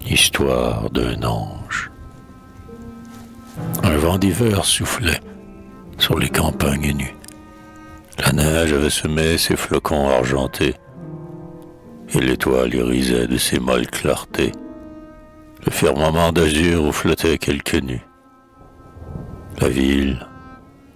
Histoire d'un ange. Un vent d'hiver soufflait sur les campagnes nues. La neige avait semé ses flocons argentés, et l'étoile irisait de ses molles clartés le firmament d'azur où flottaient quelques nus. La ville,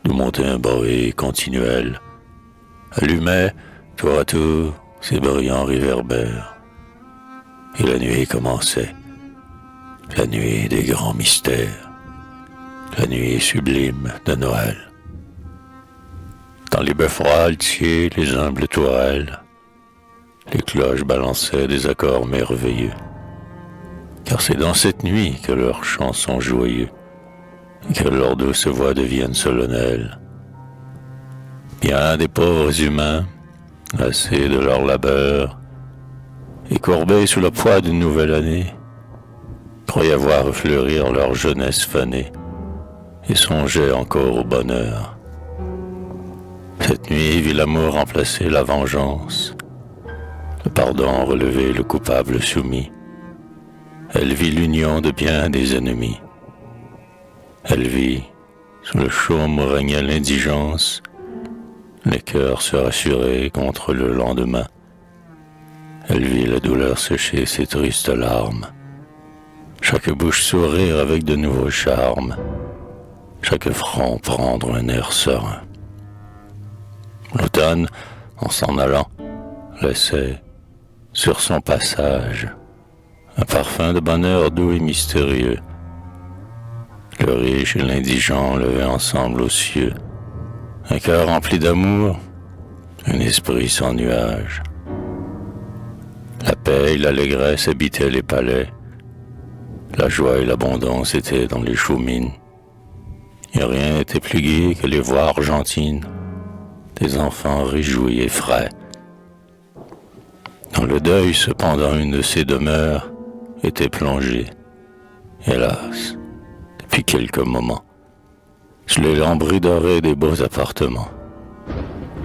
d'où montait un bruit continuel, allumait tour à tour ses brillants réverbères. Et la nuit commençait, la nuit des grands mystères, la nuit sublime de Noël. Dans les beffrois altiers, les humbles tourelles, les cloches balançaient des accords merveilleux, car c'est dans cette nuit que leurs chants sont joyeux, et que leurs douces voix deviennent solennelles. Bien des pauvres humains, lassés de leur labeur, et courbés sous le poids d'une nouvelle année, croyaient voir fleurir leur jeunesse fanée, et songeaient encore au bonheur. Cette nuit vit l'amour remplacer la vengeance, le pardon relever le coupable soumis. Elle vit l'union de bien des ennemis. Elle vit, sous le chaume où régnait l'indigence, les cœurs se rassurer contre le lendemain. Elle vit la douleur sécher ses tristes larmes, chaque bouche sourire avec de nouveaux charmes, chaque front prendre un air serein. L'automne, en s'en allant, laissait, sur son passage, un parfum de bonheur doux et mystérieux. Le riche et l'indigent levaient ensemble aux cieux, un cœur rempli d'amour, un esprit sans nuage. La paix et l'allégresse habitaient les palais, la joie et l'abondance étaient dans les chaumines, et rien n'était plus gai que les voix argentines des enfants réjouis et frais. Dans le deuil, cependant, une de ces demeures était plongée, hélas, depuis quelques moments, sous les lambris dorés des beaux appartements.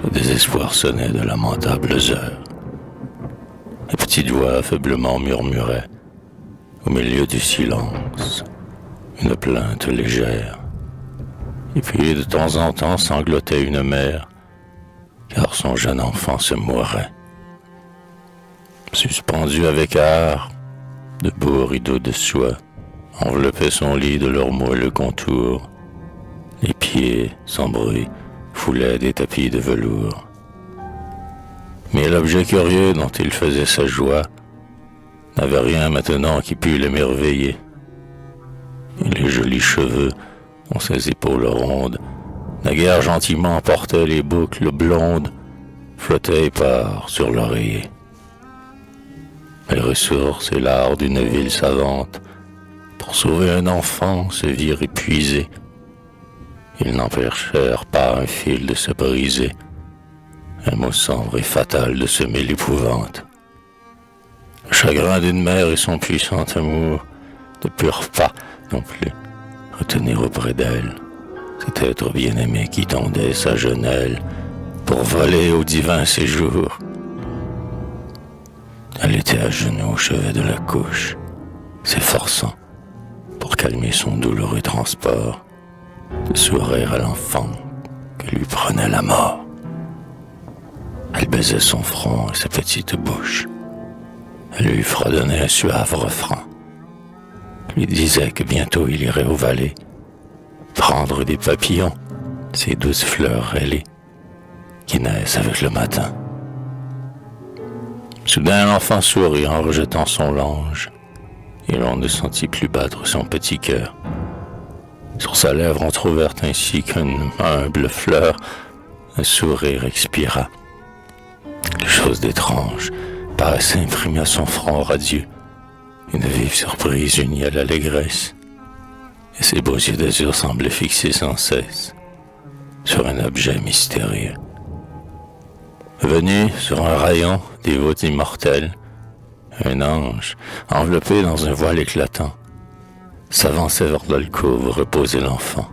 Le désespoir sonnait de lamentables heures. Les petites voix faiblement murmuraient, au milieu du silence, une plainte légère. Et puis, de temps en temps, sanglotait une mère, car son jeune enfant se mourait. Suspendu avec art, de beaux rideaux de soie enveloppaient son lit de leur moelleux contour. Les pieds, sans bruit, foulaient des tapis de velours. Mais l'objet curieux dont il faisait sa joie n'avait rien maintenant qui pût l'émerveiller. Et les jolis cheveux, dont ses épaules rondes, naguère gentiment portaient les boucles blondes, flottaient épars sur l'oreiller. Les ressources et l'art d'une ville savante, pour sauver un enfant, se virent épuisés. Ils n'empêchèrent pas un fil de se briser, un mot sombre et fatal de semer l'épouvante. Le chagrin d'une mère et son puissant amour ne purent pas, non plus, retenir auprès d'elle cet être bien-aimé qui tendait sa jeunelle pour voler au divin séjour. Elle était à genoux au chevet de la couche, s'efforçant, pour calmer son douloureux transport, de sourire à l'enfant que lui prenait la mort. Elle baisait son front et sa petite bouche. Elle lui fredonnait un suave refrain, lui disait que bientôt il irait aux vallées, prendre des papillons, ces douces fleurs ailées, qui naissent avec le matin. Soudain, l'enfant sourit en rejetant son lange, et l'on ne sentit plus battre son petit cœur. Sur sa lèvre entr'ouverte ainsi qu'une humble fleur, un sourire expira. Quelque chose d'étrange paraissait imprimer à son front radieux, une vive surprise unie à l'allégresse, et ses beaux yeux d'azur semblaient fixés sans cesse sur un objet mystérieux. Venu sur un rayon des voûtes immortelles, un ange, enveloppé dans un voile éclatant, s'avançait vers l'alcôve où reposait l'enfant.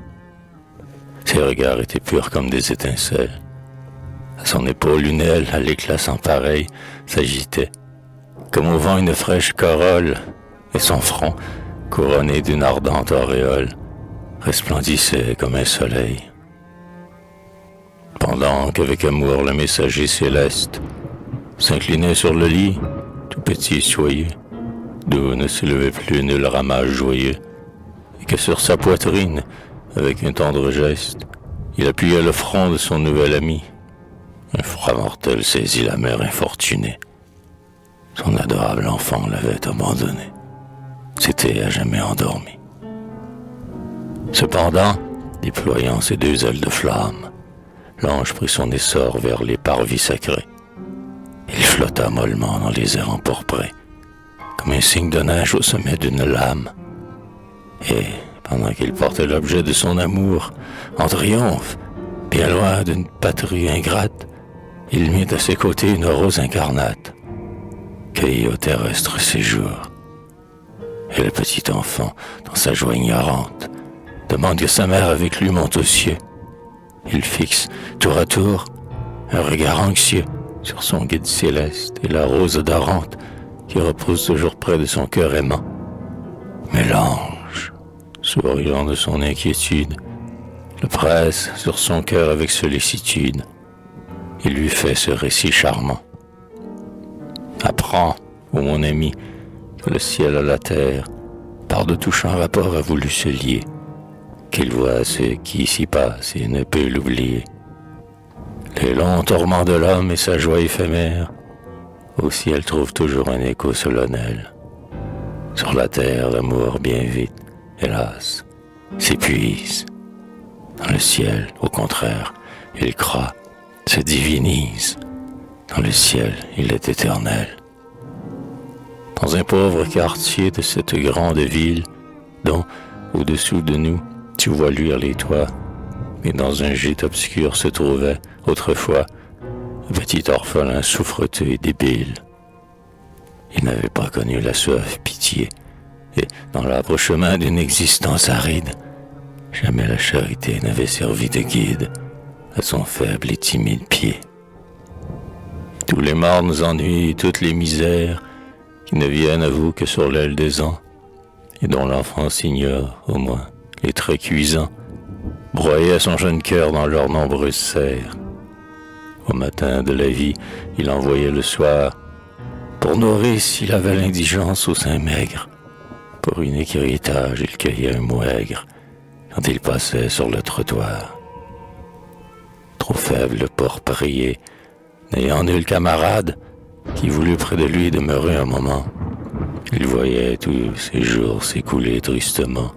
Ses regards étaient purs comme des étincelles. À son épaule, une aile à l'éclat sans pareil s'agitait, comme au vent une fraîche corolle, et son front, couronné d'une ardente auréole, resplendissait comme un soleil. Pendant qu'avec amour le messager céleste s'inclinait sur le lit, tout petit et soyeux, d'où ne s'élevait plus nul ramage joyeux, et que sur sa poitrine, avec un tendre geste, il appuyait le front de son nouvel ami. Un froid mortel saisit la mère infortunée. Son adorable enfant l'avait abandonné. S'était à jamais endormi. Cependant, déployant ses deux ailes de flamme, l'ange prit son essor vers les parvis sacrés. Il flotta mollement dans les airs empourprés, comme un signe de neige au sommet d'une lame. Et, pendant qu'il portait l'objet de son amour, en triomphe, bien loin d'une patrie ingrate, il mit à ses côtés une rose incarnate, cueillie au terrestre séjour. Et le petit enfant, dans sa joie ignorante, demande que sa mère avec lui monte aux cieux. Il fixe, tour à tour, un regard anxieux sur son guide céleste et la rose adorante qui repose toujours près de son cœur aimant. Mais l'ange, souriant de son inquiétude, le presse sur son cœur avec sollicitude. Il lui fait ce récit charmant. Apprends, ô mon ami, que le ciel à la terre, par de touchants rapports a voulu se lier, qu'il voit ce qui ici passe et ne peut l'oublier. Les longs tourments de l'homme et sa joie éphémère, au ciel trouve toujours un écho solennel. Sur la terre, l'amour bien vite, hélas, s'épuise. Dans le ciel, au contraire, il croît, se divinise. Dans le ciel, il est éternel. Dans un pauvre quartier de cette grande ville, dont, au-dessous de nous, tu vois luire les toits, et dans un gîte obscur se trouvait, autrefois, un petit orphelin souffreteux et débile. Il n'avait pas connu la suave pitié, et, dans l'approchement d'une existence aride, jamais la charité n'avait servi de guide à son faible et timide pied. Tous les mornes ennuis et toutes les misères qui ne viennent à vous que sur l'aile des ans, et dont l'enfance ignore, au moins, les traits cuisants, broyaient son jeune cœur dans leurs nombreuses serres. Au matin de la vie, il envoyait le soir, pour nourrir s'il avait l'indigence au sein maigre. Pour unique héritage, il cueillait un mot aigre quand il passait sur le trottoir. Trop faible pour prier, n'ayant nul camarade qui voulut près de lui demeurer un moment, il voyait tous ses jours s'écouler tristement.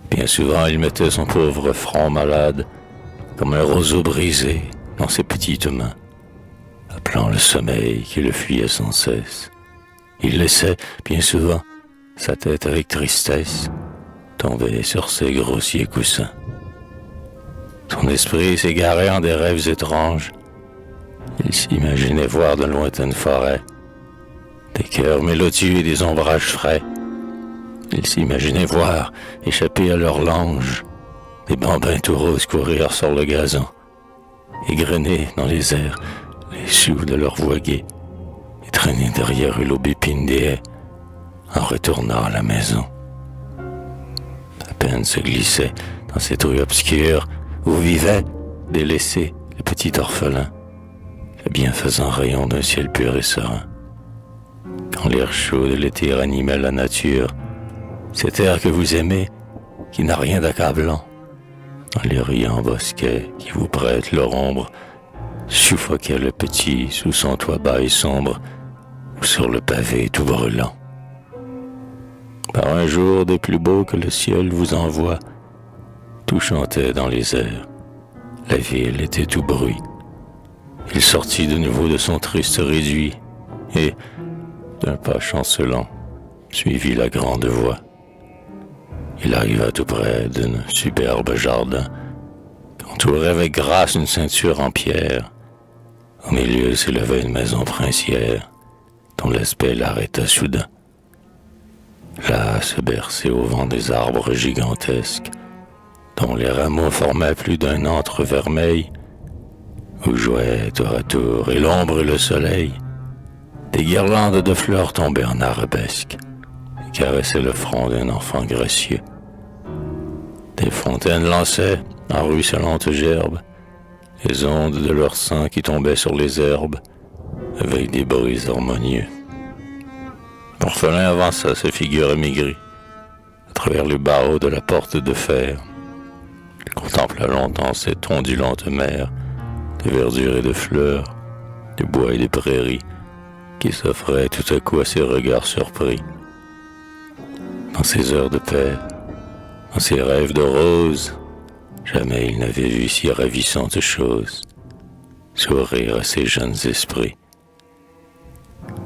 Bien souvent, il mettait son pauvre front malade comme un roseau brisé dans ses petites mains, appelant le sommeil qui le fuyait sans cesse. Il laissait, bien souvent, sa tête avec tristesse tomber sur ses grossiers coussins. Son esprit s'égarait en des rêves étranges. Il s'imaginait voir de lointaines forêts, des chœurs mélodieux et des ombrages frais. Il s'imaginait voir, échapper à leur lange, des bambins tout roses courir sur le gazon, égrener dans les airs les choux de leur voix gaie, et traîner derrière eux l'aubépine des haies, en retournant à la maison. À peine se glissait dans cette rue obscure où vivait, délaissé, le petit orphelin, le bienfaisant rayon d'un ciel pur et serein. Quand l'air chaud de l'été ranimait la nature, cet air que vous aimez, qui n'a rien d'accablant, dans les riants bosquets qui vous prêtent leur ombre, suffoquait le petit sous son toit bas et sombre, ou sur le pavé tout brûlant. Par un jour des plus beaux que le ciel vous envoie, tout chantait dans les airs, la ville était tout bruit. Il sortit de nouveau de son triste réduit, et, d'un pas chancelant, suivit la grande voie. Il arriva tout près d'un superbe jardin, qu'entourait avec grâce une ceinture en pierre. Au milieu s'élevait une maison princière, dont l'aspect l'arrêta soudain. Là se berçait au vent des arbres gigantesques, dont les rameaux formaient plus d'un antre vermeil, où jouaient tour à tour, et l'ombre et le soleil, des guirlandes de fleurs tombées en arabesque, caressait le front d'un enfant gracieux. Des fontaines lançaient, en ruisselantes gerbes, les ondes de leur sang qui tombaient sur les herbes, avec des bruits harmonieux. L'orphelin avança sa figure amaigrie, à travers les barreaux de la porte de fer. Il contempla longtemps cette ondulante mer de verdure et de fleurs, des bois et des prairies, qui s'offraient tout à coup à ses regards surpris. Dans ses heures de paix, dans ses rêves de rose, jamais il n'avait vu si ravissante chose, sourire à ses jeunes esprits.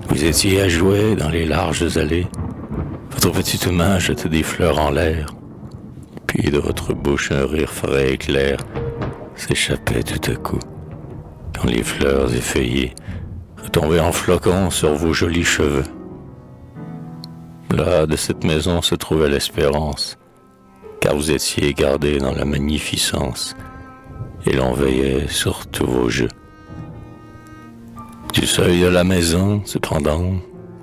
Vous étiez à jouer dans les larges allées, votre petite main jetait des fleurs en l'air, puis de votre bouche un rire frais et clair s'échappait tout à coup, quand les fleurs effeuillées retombaient en flocons sur vos jolis cheveux. Là, de cette maison se trouvait l'espérance, car vous étiez gardés dans la magnificence, et l'on veillait sur tous vos jeux. Du seuil de la maison, cependant,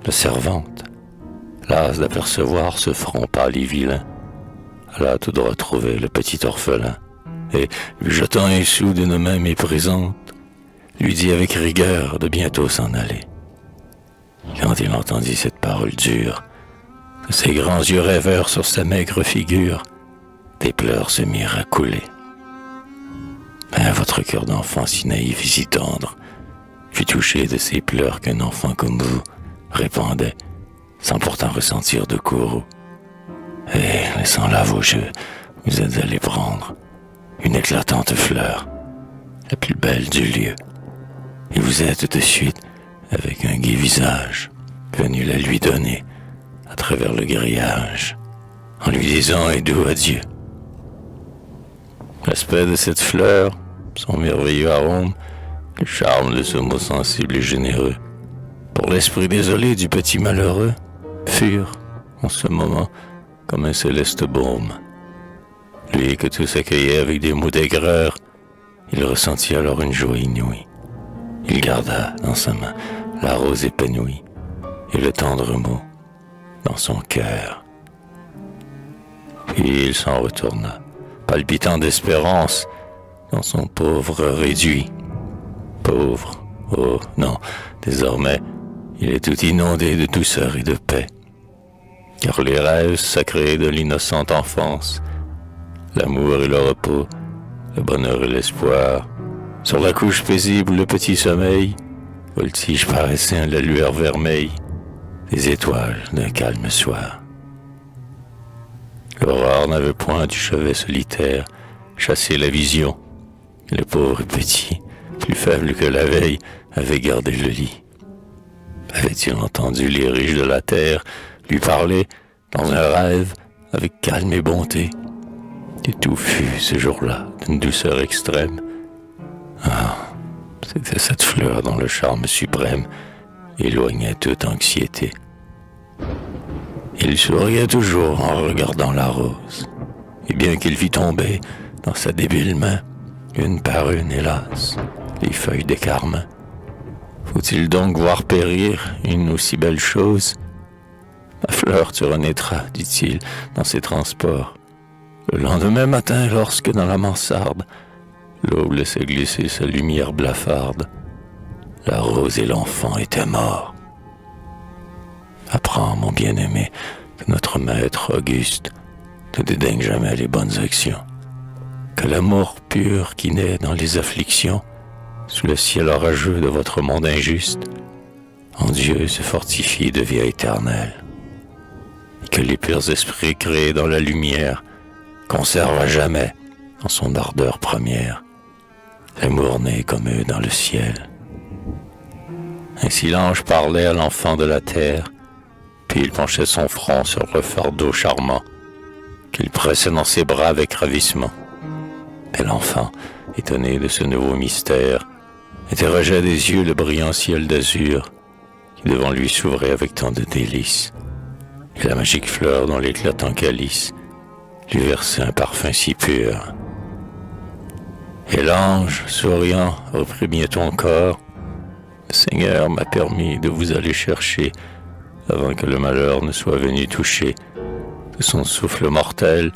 la servante, lasse d'apercevoir ce front pâle et vilain, alla tout droit trouver le petit orphelin, et, lui jetant un sou d'une main méprisante, lui dit avec rigueur de bientôt s'en aller. Quand il entendit cette parole dure, de ses grands yeux rêveurs sur sa maigre figure, des pleurs se mirent à couler. Mais votre cœur d'enfant si naïf et si tendre fut touché de ces pleurs qu'un enfant comme vous répandait, sans pourtant ressentir de courroux. Et, laissant là vos jeux, vous êtes allé prendre une éclatante fleur, la plus belle du lieu, et vous êtes de suite, avec un gai visage, venu la lui donner à travers le grillage, en lui disant un doux adieu. L'aspect de cette fleur, son merveilleux arôme, le charme de ce mot sensible et généreux, pour l'esprit désolé du petit malheureux, furent, en ce moment, comme un céleste baume. Lui que tous accueillaient avec des mots d'aigreur, il ressentit alors une joie inouïe. Il garda dans sa main la rose épanouie et le tendre mot dans son cœur. Puis il s'en retourna, palpitant d'espérance, dans son pauvre réduit. Pauvre, oh non, désormais, il est tout inondé de douceur et de paix. Car les rêves sacrés de l'innocente enfance, l'amour et le repos, le bonheur et l'espoir, sur la couche paisible le petit sommeil, voltige par essaim la lueur vermeille des étoiles d'un calme soir. L'aurore n'avait point du chevet solitaire chassé la vision, et le pauvre petit, plus faible que la veille, avait gardé le lit. Avait-il entendu les riches de la terre lui parler, dans un rêve, avec calme et bonté? Et tout fut, ce jour-là, d'une douceur extrême. Ah, c'était cette fleur dont le charme suprême éloignait toute anxiété. Il souriait toujours en regardant la rose, et bien qu'il vît tomber dans sa débile main, une par une, hélas, les feuilles des carmins. Faut-il donc voir périr une aussi belle chose? Ma fleur, tu renaîtras, dit-il dans ses transports. Le lendemain matin, lorsque dans la mansarde, l'aube laissait glisser sa lumière blafarde, la rose et l'enfant étaient morts. Apprends, mon bien-aimé, que notre maître Auguste ne dédaigne jamais les bonnes actions, que l'amour pur qui naît dans les afflictions, sous le ciel orageux de votre monde injuste, en Dieu se fortifie et devient éternel, et que les purs esprits créés dans la lumière conservent à jamais, dans son ardeur première, l'amour né comme eux dans le ciel. Ainsi l'ange parlait à l'enfant de la terre, puis il penchait son front sur le fardeau charmant, qu'il pressait dans ses bras avec ravissement. Et l'enfant, étonné de ce nouveau mystère, interrogeait des yeux le brillant ciel d'azur, qui devant lui s'ouvrait avec tant de délices, et la magique fleur dont l'éclatant calice lui versait un parfum si pur. Et l'ange, souriant, reprit bientôt encore: « Le Seigneur m'a permis de vous aller chercher avant que le malheur ne soit venu toucher de son souffle mortel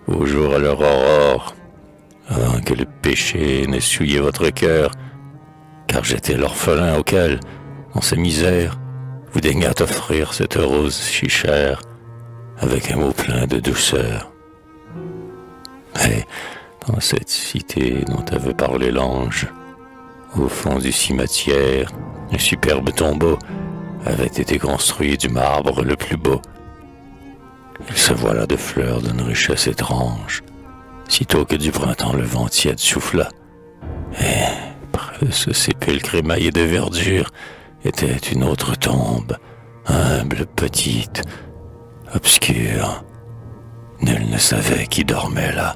vos jours à leur aurore, avant que le péché n'ait souillé votre cœur, car j'étais l'orphelin auquel, dans sa misère, vous daignâtes offrir cette rose si chère, avec un mot plein de douceur. Et dans cette cité dont avait parlé l'ange, au fond du cimetière, un superbe tombeau avait été construit du marbre le plus beau. Il se voilà de fleurs d'une richesse étrange, sitôt que du printemps le vent tiède souffla. Et près de ce sépulcre émaillé de verdure était une autre tombe, humble, petite, obscure. Nul ne savait qui dormait là.